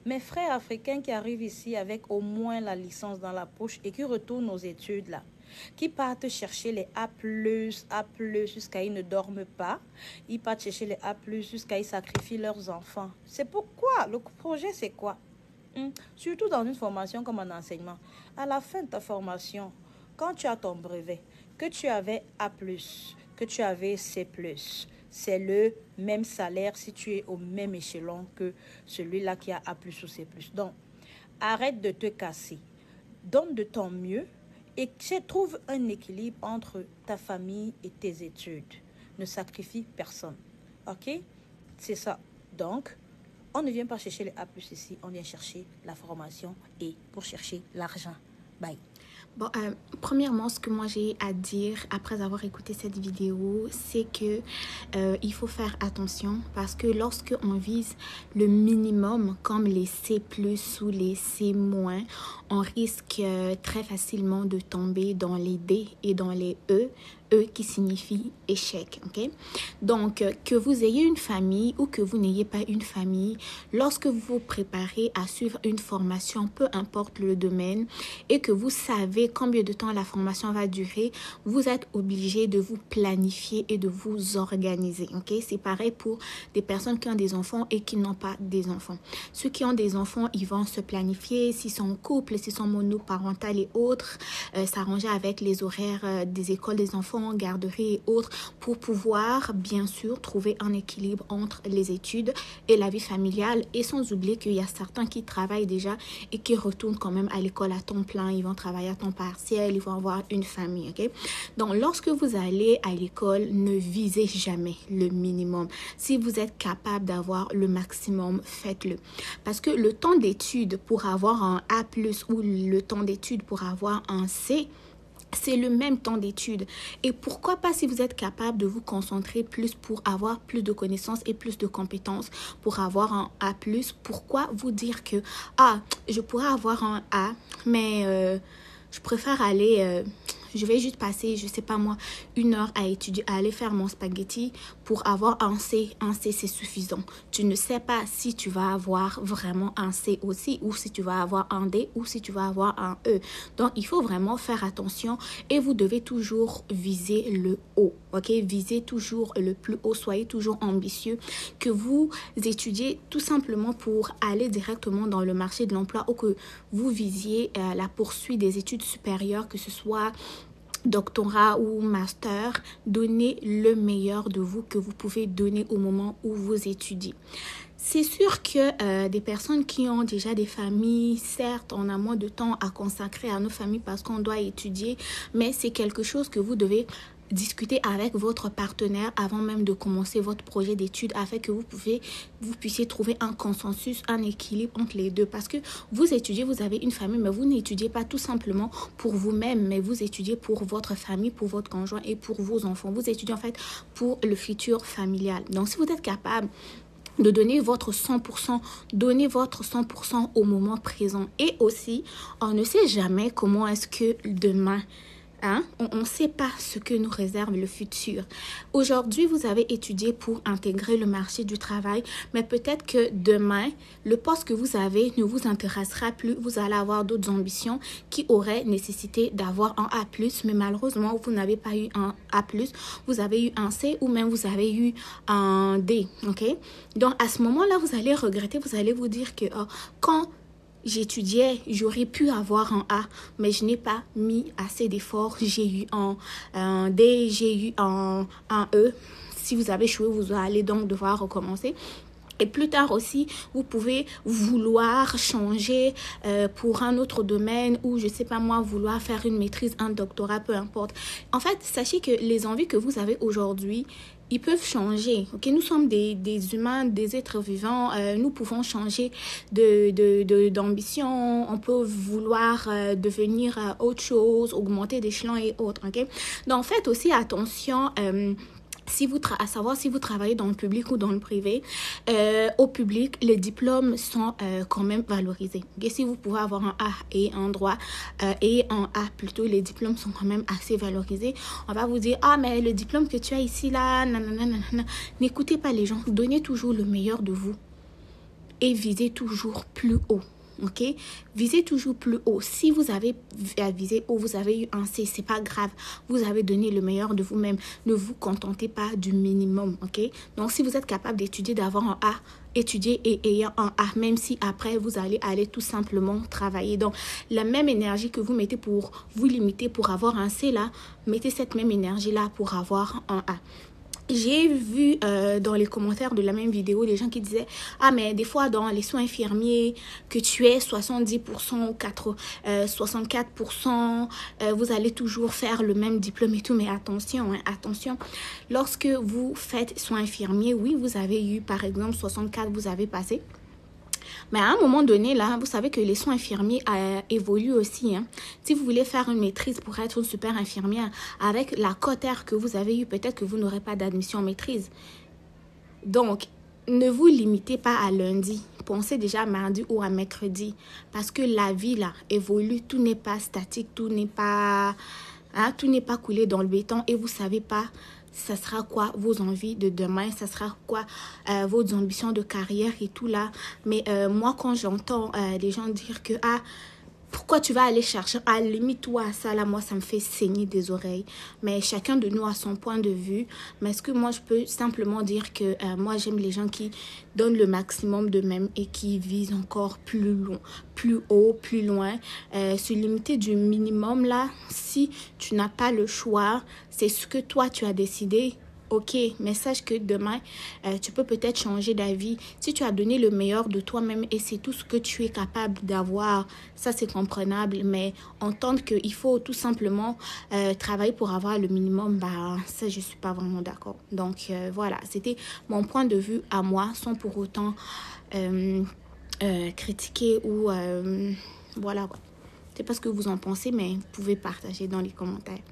Mes frères africains qui arrivent ici avec au moins la licence dans la poche et qui retournent aux études là, qui partent chercher les A+, jusqu'à ils ne dorment pas. Ils partent chercher les A+, jusqu'à ils sacrifient leurs enfants. C'est pourquoi le projet, c'est quoi? Surtout dans une formation comme un enseignement. À la fin de ta formation, quand tu as ton brevet, que tu avais A+, que tu avais C+, c'est le même salaire si tu es au même échelon que celui-là qui a A+, ou C+. Donc, arrête de te casser. Donne de ton mieux et trouve un équilibre entre ta famille et tes études. Ne sacrifie personne. OK? C'est ça. Donc, on ne vient pas chercher les A+, ici, on vient chercher la formation et pour chercher l'argent. Bye. Bon, premièrement, ce que moi j'ai à dire après avoir écouté cette vidéo, c'est que il faut faire attention parce que lorsque on vise le minimum comme les C+ ou les C-, on risque très facilement de tomber dans les D et dans les E qui signifie échec, ok? Donc, que vous ayez une famille ou que vous n'ayez pas une famille, lorsque vous vous préparez à suivre une formation, peu importe le domaine, et que vous savez combien de temps la formation va durer, vous êtes obligé de vous planifier et de vous organiser, ok? C'est pareil pour des personnes qui ont des enfants et qui n'ont pas des enfants. Ceux qui ont des enfants, ils vont se planifier, s'ils sont en couple, s'ils sont monoparentales et autres, s'arranger avec les horaires des écoles des enfants, garderie et autres pour pouvoir bien sûr trouver un équilibre entre les études et la vie familiale et sans oublier qu'il y a certains qui travaillent déjà et qui retournent quand même à l'école à temps plein, ils vont travailler à temps partiel, ils vont avoir une famille, ok? Donc lorsque vous allez à l'école, ne visez jamais le minimum. Si vous êtes capable d'avoir le maximum, faites-le. Parce que le temps d'études pour avoir un A+, ou le temps d'études pour avoir un C, c'est le même temps d'études. Et pourquoi pas si vous êtes capable de vous concentrer plus pour avoir plus de connaissances et plus de compétences pour avoir un A+, pourquoi vous dire que je pourrais avoir un A, mais je préfère aller... je vais juste passer, je sais pas moi, 1 heure à étudier, à aller faire mon spaghetti pour avoir un C. Un C, c'est suffisant. Tu ne sais pas si tu vas avoir vraiment un C aussi, ou si tu vas avoir un D, ou si tu vas avoir un E. Donc, il faut vraiment faire attention et vous devez toujours viser le haut, ok? Visez toujours le plus haut, soyez toujours ambitieux, que vous étudiez tout simplement pour aller directement dans le marché de l'emploi ou que vous visiez la poursuite des études supérieures, que ce soit doctorat ou master, donnez le meilleur de vous que vous pouvez donner au moment où vous étudiez. C'est sûr que des personnes qui ont déjà des familles, certes, on a moins de temps à consacrer à nos familles parce qu'on doit étudier, mais c'est quelque chose que vous devez discuter avec votre partenaire avant même de commencer votre projet d'études afin que vous puissiez trouver un consensus, un équilibre entre les deux. Parce que vous étudiez, vous avez une famille, mais vous n'étudiez pas tout simplement pour vous-même, mais vous étudiez pour votre famille, pour votre conjoint et pour vos enfants. Vous étudiez en fait pour le futur familial. Donc, si vous êtes capable de donner votre 100%, donnez votre 100% au moment présent. Et aussi, on ne sait jamais comment est-ce que demain... On ne sait pas ce que nous réserve le futur. Aujourd'hui, vous avez étudié pour intégrer le marché du travail, mais peut-être que demain, le poste que vous avez ne vous intéressera plus. Vous allez avoir d'autres ambitions qui auraient nécessité d'avoir un A+, mais malheureusement, vous n'avez pas eu un A+, vous avez eu un C ou même vous avez eu un D. Ok? Donc, à ce moment-là, vous allez regretter, vous allez vous dire que quand j'étudiais, j'aurais pu avoir un A, mais je n'ai pas mis assez d'efforts. J'ai eu un D, j'ai eu un E. Si vous avez échoué, vous allez donc devoir recommencer. Et plus tard aussi, vous pouvez vouloir changer pour un autre domaine ou, je ne sais pas moi, vouloir faire une maîtrise, un doctorat, peu importe. En fait, sachez que les envies que vous avez aujourd'hui, ils peuvent changer. Okay? Nous sommes des humains, des êtres vivants. Nous pouvons changer d'ambition. On peut vouloir devenir autre chose, augmenter d'échelon et autres. Okay? Donc, faites aussi attention... à savoir si vous travaillez dans le public ou dans le privé, au public, les diplômes sont quand même valorisés. Et si vous pouvez avoir un A et un droit et un A plutôt, les diplômes sont quand même assez valorisés. On va vous dire, mais le diplôme que tu as ici, là, nanana. N'écoutez pas les gens, donnez toujours le meilleur de vous. et visez toujours plus haut. Ok, visez toujours plus haut. Si vous avez visé haut, vous avez eu un C, c'est pas grave. Vous avez donné le meilleur de vous-même. Ne vous contentez pas du minimum. Ok, donc si vous êtes capable d'étudier, d'avoir un A, étudier et ayant un A, même si après vous allez tout simplement travailler. Donc la même énergie que vous mettez pour vous limiter pour avoir un C là, mettez cette même énergie là pour avoir un A. J'ai vu dans les commentaires de la même vidéo des gens qui disaient « Ah, mais des fois, dans les soins infirmiers, que tu es 70% ou 64%, vous allez toujours faire le même diplôme et tout. » Mais attention, attention. Lorsque vous faites soins infirmiers, oui, vous avez eu, par exemple, 64, vous avez passé. Mais à un moment donné, là, vous savez que les soins infirmiers évoluent aussi. Hein. Si vous voulez faire une maîtrise pour être une super infirmière, avec la cote R que vous avez eue, peut-être que vous n'aurez pas d'admission en maîtrise. Donc, ne vous limitez pas à lundi. Pensez déjà à mardi ou à mercredi. Parce que la vie, là, évolue. Tout n'est pas statique. Tout n'est pas coulé dans le béton. Et vous ne savez pas ça sera quoi vos envies de demain, ça sera quoi vos ambitions de carrière et tout là. Mais moi, quand j'entends les gens dire que pourquoi tu vas aller chercher, limite-toi à ça là, moi ça me fait saigner des oreilles. Mais chacun de nous a son point de vue. Mais est-ce que moi je peux simplement dire que moi j'aime les gens qui donnent le maximum d'eux-mêmes et qui visent encore plus long, plus haut, plus loin. Se limiter du minimum là, si tu n'as pas le choix, c'est ce que toi tu as décidé. Ok, mais sache que demain, tu peux peut-être changer d'avis. Si tu as donné le meilleur de toi-même et c'est tout ce que tu es capable d'avoir, ça c'est comprenable. Mais entendre qu'il faut tout simplement travailler pour avoir le minimum, ça je ne suis pas vraiment d'accord. Donc voilà, c'était mon point de vue à moi, sans pour autant critiquer ou voilà quoi. Je ne sais pas ce que vous en pensez, mais vous pouvez partager dans les commentaires.